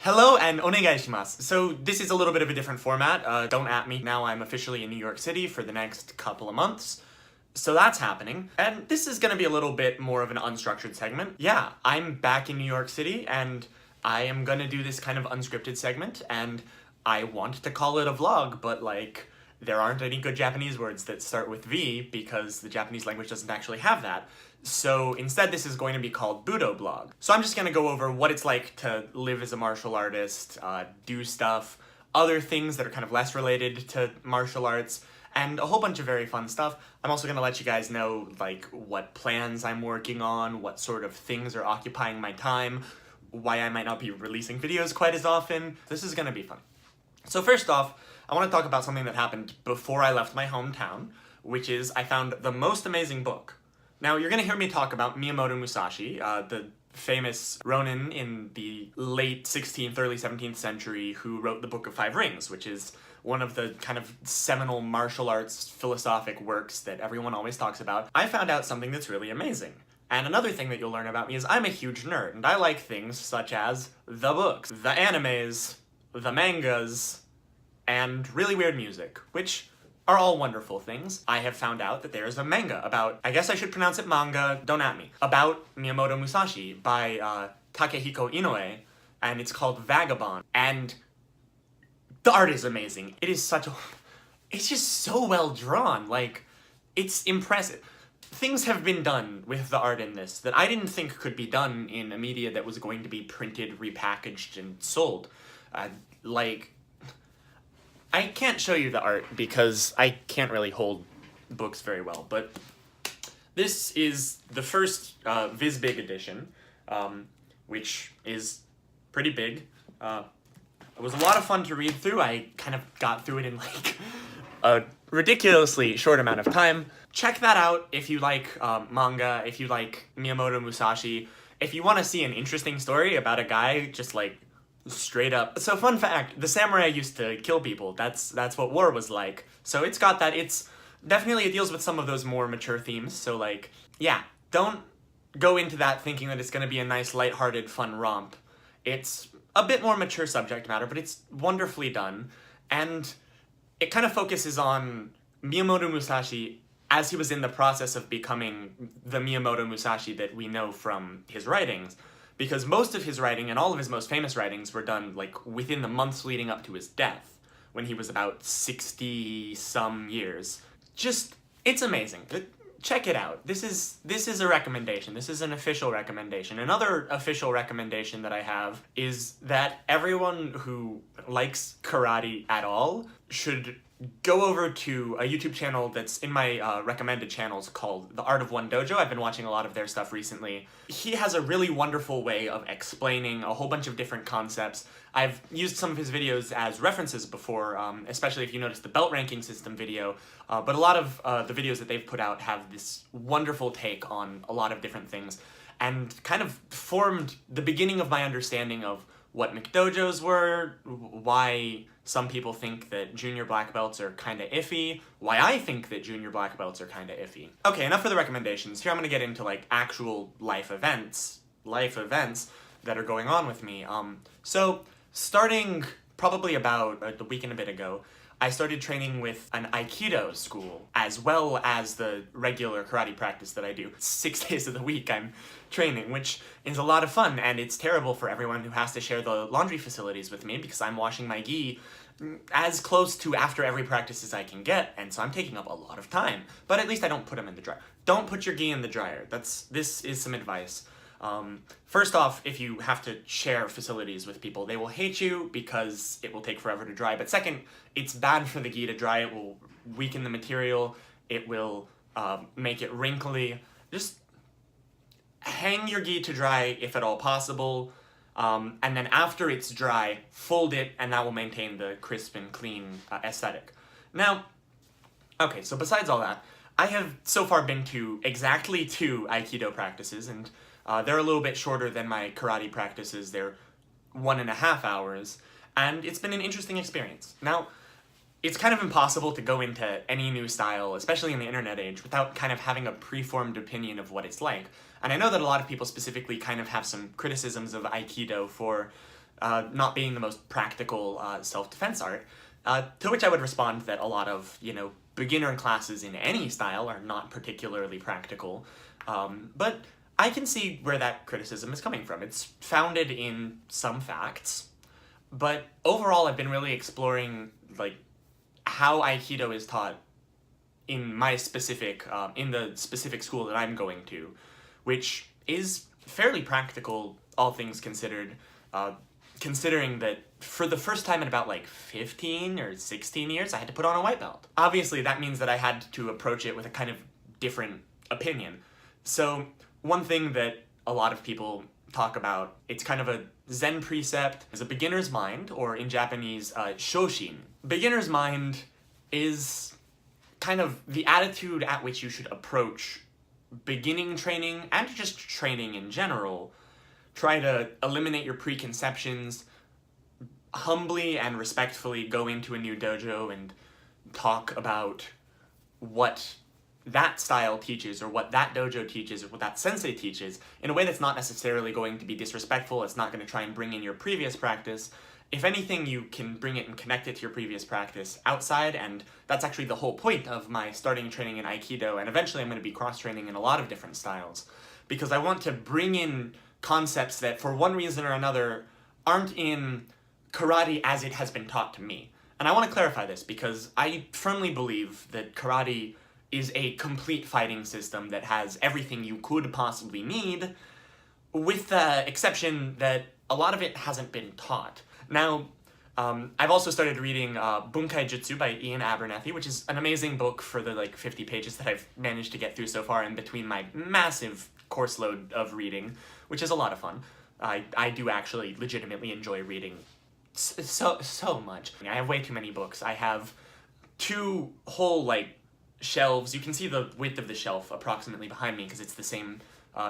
Hello and onegai shimasu. So this is a little bit of a different format. Don't at me. Now I'm officially in New York City for the next couple of months. So that's happening. And this is gonna be a little bit more of an unstructured segment. Yeah, I'm back in New York City and I am gonna do this kind of unscripted segment, and I want to call it a vlog, but like, there aren't any good Japanese words that start with V because the Japanese language doesn't actually have that. So instead this is going to be called Budo blog. So I'm just gonna go over what it's like to live as a martial artist, do stuff, other things that are kind of less related to martial arts, and a whole bunch of very fun stuff. I'm also gonna let you guys know like what plans I'm working on, what sort of things are occupying my time, why I might not be releasing videos quite as often. This is gonna be fun. So first off, I want to talk about something that happened before I left my hometown, which is I found the most amazing book. Now, you're gonna hear me talk about Miyamoto Musashi, the famous Ronin in the late 16th, early 17th century who wrote the Book of Five Rings, which is one of the kind of seminal martial arts philosophic works that everyone always talks about. I found out something that's really amazing. And another thing that you'll learn about me is I'm a huge nerd, and I like things such as the books, the animes, the mangas, and really weird music, which are all wonderful things. I have found out that there is a manga about, I guess I should pronounce it manga, don't at me, about Miyamoto Musashi by Takehiko Inoue, and it's called Vagabond. And the art is amazing. It is it's just so well drawn, like, it's impressive. Things have been done with the art in this that I didn't think could be done in a media that was going to be printed, repackaged, and sold. I can't show you the art because I can't really hold books very well, but this is the first Viz Big edition, which is pretty big. It was a lot of fun to read through. I kind of got through it in like a ridiculously short amount of time. Check that out if you like manga, if you like Miyamoto Musashi, if you want to see an interesting story about a guy just like straight up. So fun fact, the samurai used to kill people. That's what war was like. So it's got that. It's definitely, it deals with some of those more mature themes. So like, yeah, don't go into that thinking that it's going to be a nice lighthearted fun romp. It's a bit more mature subject matter, but it's wonderfully done. And it kind of focuses on Miyamoto Musashi as he was in the process of becoming the Miyamoto Musashi that we know from his writings. Because most of his writing and all of his most famous writings were done like within the months leading up to his death, when he was about 60-some years. Just, it's amazing. Check it out. This is a recommendation. This is an official recommendation. Another official recommendation that I have is that everyone who likes karate at all should go over to a YouTube channel that's in my recommended channels called The Art of One Dojo. I've been watching a lot of their stuff recently. He has a really wonderful way of explaining a whole bunch of different concepts. I've used some of his videos as references before, especially if you notice the belt ranking system video, but a lot of the videos that they've put out have this wonderful take on a lot of different things, and kind of formed the beginning of my understanding of what McDojos were, why some people think that junior black belts are kinda iffy, why I think that junior black belts are kinda iffy. Okay, enough for the recommendations. Here I'm gonna get into like actual life events that are going on with me. So starting probably about a week and a bit ago, I started training with an Aikido school, as well as the regular karate practice that I do. 6 days of the week I'm training, which is a lot of fun, and it's terrible for everyone who has to share the laundry facilities with me because I'm washing my gi as close to after every practice as I can get, and so I'm taking up a lot of time. But at least I don't put them in the dryer. Don't put your gi in the dryer. This is some advice. First off, if you have to share facilities with people, they will hate you because it will take forever to dry. But second, it's bad for the gi to dry. It will weaken the material. It will make it wrinkly. Just hang your gi to dry if at all possible. And then after it's dry, fold it, and that will maintain the crisp and clean aesthetic. Now, okay, so besides all that, I have so far been to exactly 2 Aikido practices, and they're a little bit shorter than my karate practices. They're 1.5 hours, and it's been an interesting experience. Now, it's kind of impossible to go into any new style, especially in the internet age, without kind of having a preformed opinion of what it's like. And I know that a lot of people specifically kind of have some criticisms of Aikido for not being the most practical self-defense art, to which I would respond that a lot of, beginner classes in any style are not particularly practical, but I can see where that criticism is coming from. It's founded in some facts, but overall I've been really exploring, how Aikido is taught in my specific, in the specific school that I'm going to, which is fairly practical, all things considered, considering that for the first time in about 15 or 16 years, I had to put on a white belt. Obviously, that means that I had to approach it with a kind of different opinion. So one thing that a lot of people talk about, it's kind of a Zen precept, is a beginner's mind, or in Japanese, shoshin. Beginner's mind is kind of the attitude at which you should approach beginning training and just training in general. Try to eliminate your preconceptions, humbly and respectfully go into a new dojo and talk about what that style teaches, or what that dojo teaches, or what that sensei teaches, in a way that's not necessarily going to be disrespectful. It's not going to try and bring in your previous practice. If anything, you can bring it and connect it to your previous practice outside, and that's actually the whole point of my starting training in Aikido, and eventually I'm going to be cross-training in a lot of different styles, because I want to bring in concepts that, for one reason or another, aren't in karate as it has been taught to me. And I want to clarify this, because I firmly believe that karate is a complete fighting system that has everything you could possibly need, with the exception that a lot of it hasn't been taught. Now, I've also started reading Bunkai Jutsu by Ian Abernethy, which is an amazing book for the 50 pages that I've managed to get through so far in between my massive course load of reading, which is a lot of fun. I do actually legitimately enjoy reading so much. I have way too many books. I have 2 whole, shelves. You can see the width of the shelf approximately behind me because it's the same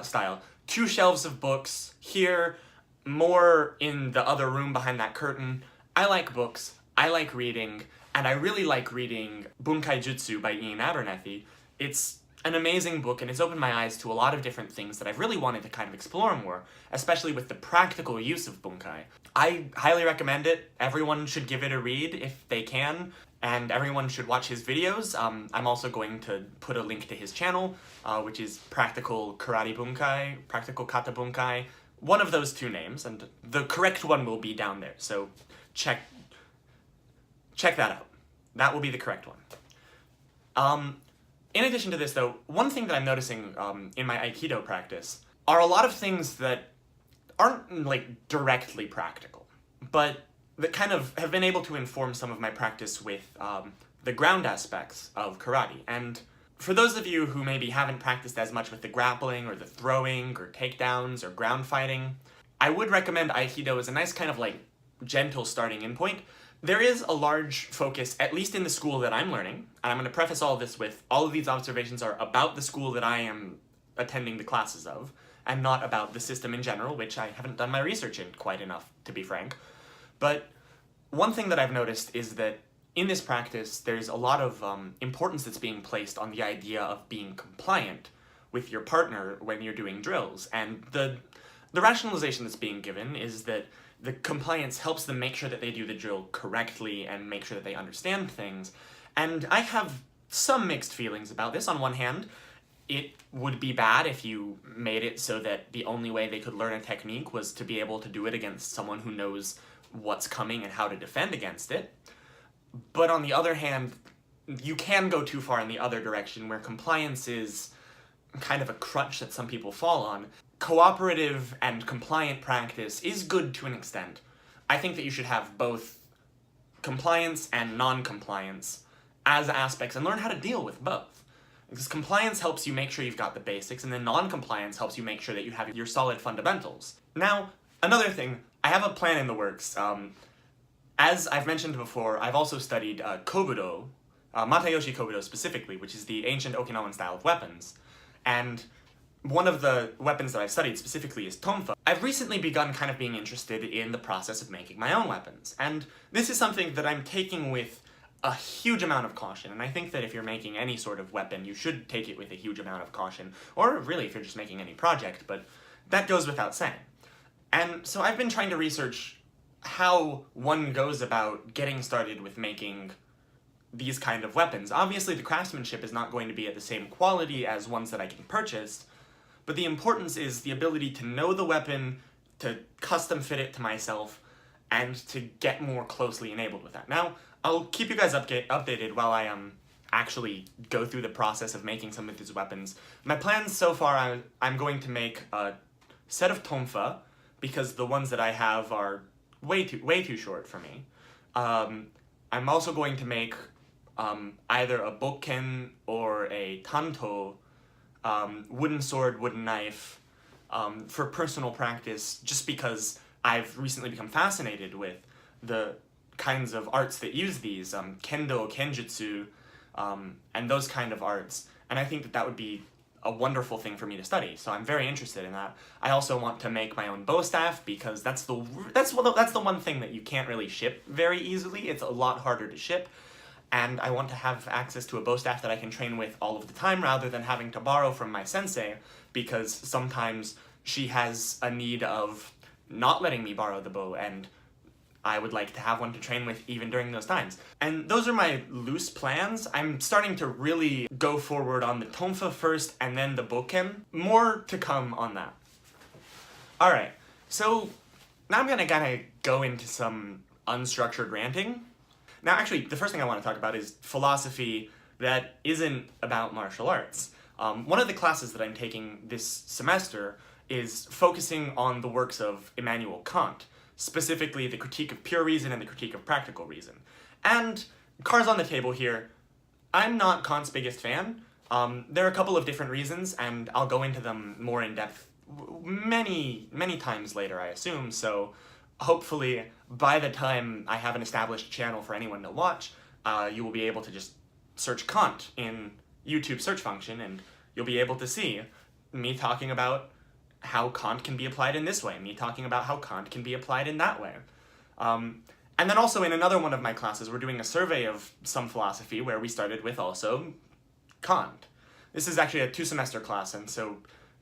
style. 2 shelves of books here, more in the other room behind that curtain. I like books, I like reading, and I really like reading Bunkai Jutsu by Ian Abernethy. It's an amazing book, and it's opened my eyes to a lot of different things that I've really wanted to kind of explore more, especially with the practical use of bunkai. I highly recommend it. Everyone should give it a read if they can, and everyone should watch his videos. I'm also going to put a link to his channel, which is Practical Karate Bunkai, Practical Kata Bunkai, one of those 2 names, and the correct one will be down there, so check that out. That will be the correct one. In addition to this, though, one thing that I'm noticing in my Aikido practice are a lot of things that aren't, directly practical, but that kind of have been able to inform some of my practice with the ground aspects of karate. And for those of you who maybe haven't practiced as much with the grappling, or the throwing, or takedowns, or ground fighting, I would recommend Aikido as a nice kind of, gentle starting in point. There is a large focus, at least in the school that I'm learning, and I'm going to preface all of this with, all of these observations are about the school that I am attending the classes of, and not about the system in general, which I haven't done my research in quite enough, to be frank. But one thing that I've noticed is that in this practice, there's a lot of importance that's being placed on the idea of being compliant with your partner when you're doing drills, and the rationalization that's being given is that the compliance helps them make sure that they do the drill correctly and make sure that they understand things. And I have some mixed feelings about this. On one hand, it would be bad if you made it so that the only way they could learn a technique was to be able to do it against someone who knows what's coming and how to defend against it. But on the other hand, you can go too far in the other direction, where compliance is kind of a crutch that some people fall on. Cooperative and compliant practice is good to an extent. I think that you should have both compliance and non-compliance as aspects and learn how to deal with both. Because compliance helps you make sure you've got the basics, and then non-compliance helps you make sure that you have your solid fundamentals. Now, another thing, I have a plan in the works. As I've mentioned before, I've also studied Kobudo, Matayoshi Kobudo specifically, which is the ancient Okinawan style of weapons. And one of the weapons that I've studied specifically is tonfa. I've recently begun kind of being interested in the process of making my own weapons, and this is something that I'm taking with a huge amount of caution, and I think that if you're making any sort of weapon, you should take it with a huge amount of caution, or really if you're just making any project, but that goes without saying. And so I've been trying to research how one goes about getting started with making these kind of weapons. Obviously, the craftsmanship is not going to be at the same quality as ones that I can purchase, but the importance is the ability to know the weapon, to custom fit it to myself, and to get more closely enabled with that. Now, I'll keep you guys updated while I actually go through the process of making some of these weapons. My plans so far, I'm going to make a set of tonfa, because the ones that I have are way too short for me. I'm also going to make either a bokken or a tanto, wooden sword, wooden knife, for personal practice, just because I've recently become fascinated with the kinds of arts that use these, kendo, kenjutsu, and those kind of arts, and I think that that would be a wonderful thing for me to study, so I'm very interested in that. I also want to make my own bow staff, because that's the one thing that you can't really ship very easily. It's a lot harder to ship, and I want to have access to a bow staff that I can train with all of the time, rather than having to borrow from my sensei, because sometimes she has a need of not letting me borrow the bow, and I would like to have one to train with even during those times. And those are my loose plans. I'm starting to really go forward on the tonfa first, and then the bokken. More to come on that. Alright, so now I'm gonna kind of go into some unstructured ranting. Now actually, the first thing I want to talk about is philosophy that isn't about martial arts. One of the classes that I'm taking this semester is focusing on the works of Immanuel Kant, specifically the Critique of Pure Reason and the Critique of Practical Reason. And, cards on the table here, I'm not Kant's biggest fan. There are a couple of different reasons, and I'll go into them more in depth many times later, I assume, so hopefully by the time I have an established channel for anyone to watch, you will be able to just search Kant in YouTube search function, and you'll be able to see me talking about how Kant can be applied in this way, me talking about how Kant can be applied in that way. And then also in another one of my classes, we're doing a survey of some philosophy where we started with also Kant. This is actually a 2-semester class, and so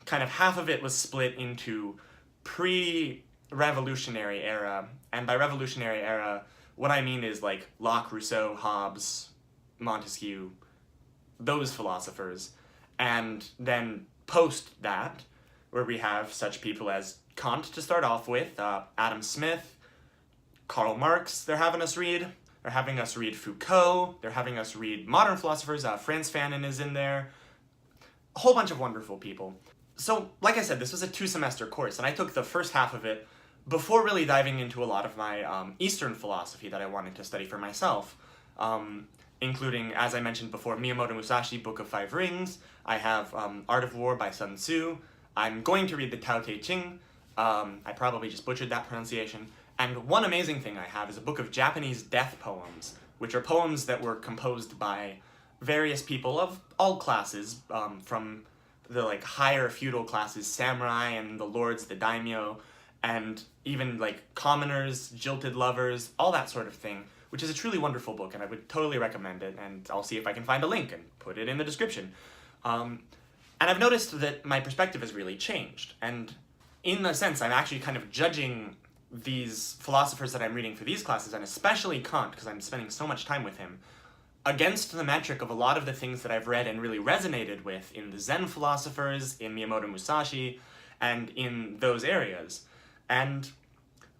kind of half of it was split into pre-revolutionary era, and by revolutionary era, what I mean is like Locke, Rousseau, Hobbes, Montesquieu, those philosophers, and then post that, where we have such people as Kant to start off with, Adam Smith, Karl Marx they're having us read. They're having us read Foucault. They're having us read modern philosophers. Frantz Fanon is in there. A whole bunch of wonderful people. So, like I said, this was a 2-semester course, and I took the first half of it before really diving into a lot of my Eastern philosophy that I wanted to study for myself, including, as I mentioned before, Miyamoto Musashi, Book of Five Rings. I have Art of War by Sun Tzu. I'm going to read the Tao Te Ching. I probably just butchered that pronunciation. And one amazing thing I have is a book of Japanese death poems, which are poems that were composed by various people of all classes, from the like higher feudal classes, samurai and the lords, the daimyo, and even like commoners, jilted lovers, all that sort of thing, which is a truly wonderful book, and I would totally recommend it, and I'll see if I can find a link and put it in the description. And I've noticed that my perspective has really changed, and in a sense, I'm actually kind of judging these philosophers that I'm reading for these classes, and especially Kant, because I'm spending so much time with him, against the metric of a lot of the things that I've read and really resonated with in the Zen philosophers, in Miyamoto Musashi, and in those areas. And,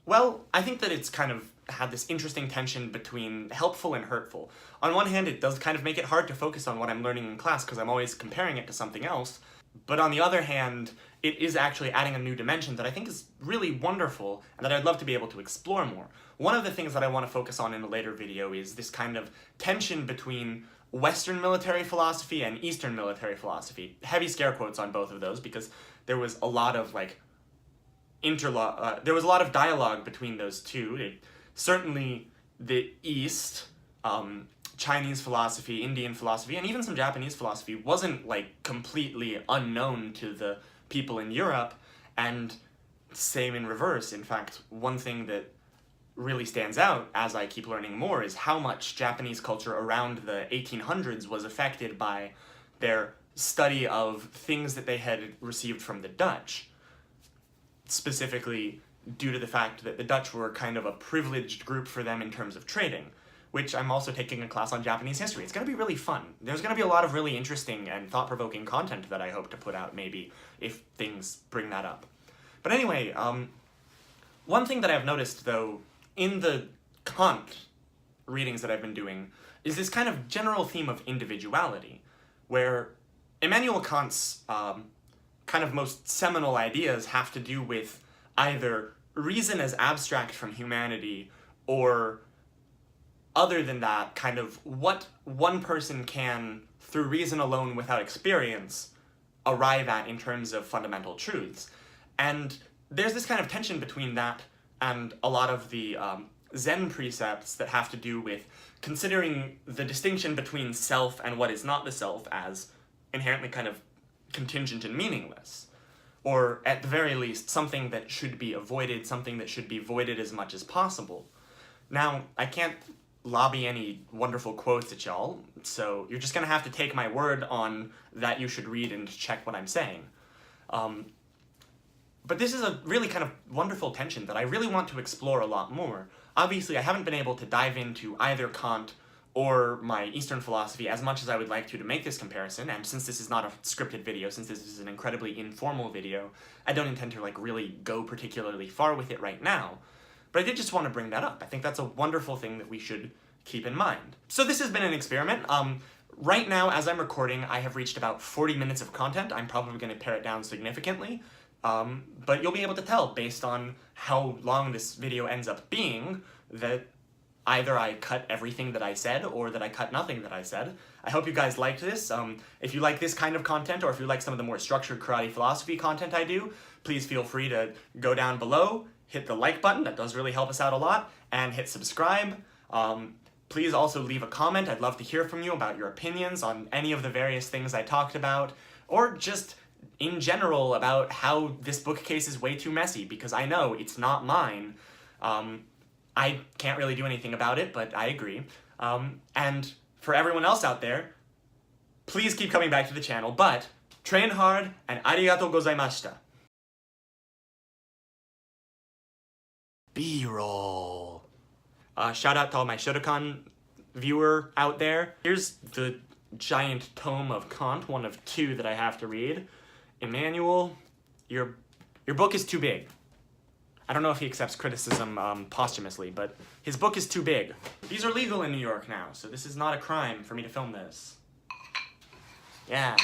well, I think that it's kind of had this interesting tension between helpful and hurtful. On one hand, it does kind of make it hard to focus on what I'm learning in class because I'm always comparing it to something else, but on the other hand, it is actually adding a new dimension that I think is really wonderful and that I'd love to be able to explore more. One of the things that I want to focus on in a later video is this kind of tension between Western military philosophy and Eastern military philosophy. Heavy scare quotes on both of those because there was a lot of like there was a lot of dialogue between those two. Certainly the East, Chinese philosophy, Indian philosophy, and even some Japanese philosophy wasn't like completely unknown to the people in Europe, and same in reverse. In fact, one thing that really stands out as I keep learning more is how much Japanese culture around the 1800s was affected by their study of things that they had received from the Dutch. Specifically, due to the fact that the Dutch were kind of a privileged group for them in terms of trading, which I'm also taking a class on Japanese history. It's going to be really fun. There's going to be a lot of really interesting and thought-provoking content that I hope to put out, maybe, if things bring that up. But anyway, one thing that I've noticed, though, in the Kant readings that I've been doing, is this kind of general theme of individuality, where Immanuel Kant's kind of most seminal ideas have to do with either reason as abstract from humanity, or other than that, kind of what one person can, through reason alone without experience, arrive at in terms of fundamental truths. And there's this kind of tension between that and a lot of the Zen precepts that have to do with considering the distinction between self and what is not the self as inherently kind of contingent and meaningless. Or, at the very least, something that should be avoided, something that should be voided as much as possible. Now, I can't lobby any wonderful quotes at y'all, so you're just gonna have to take my word on that you should read and check what I'm saying. But this is a really kind of wonderful tension that I really want to explore a lot more. Obviously, I haven't been able to dive into either Kant or my Eastern philosophy as much as I would like to make this comparison, and since this is not a scripted video, since this is an incredibly informal video, I don't intend to really go particularly far with it right now. But I did just want to bring that up. I think that's a wonderful thing that we should keep in mind. So this has been an experiment. Right now, as I'm recording, I have reached about 40 minutes of content. I'm probably going to pare it down significantly. But you'll be able to tell, based on how long this video ends up being, that either I cut everything that I said, or that I cut nothing that I said. I hope you guys liked this. If you like this kind of content, or if you like some of the more structured karate philosophy content I do, please feel free to go down below, hit the like button, that does really help us out a lot, and hit subscribe. Please also leave a comment. I'd love to hear from you about your opinions on any of the various things I talked about, or just in general about how this bookcase is way too messy, because I know it's not mine. I can't really do anything about it, but I agree. And for everyone else out there, please keep coming back to the channel, but train hard, and arigatou gozaimashita. B-roll. Shout out to all my Shotokan viewer out there. Here's the giant tome of Kant, one of 2 that I have to read. Immanuel, your book is too big. I don't know if he accepts criticism posthumously, but his book is too big. These are legal in New York now, so this is not a crime for me to film this. Yeah.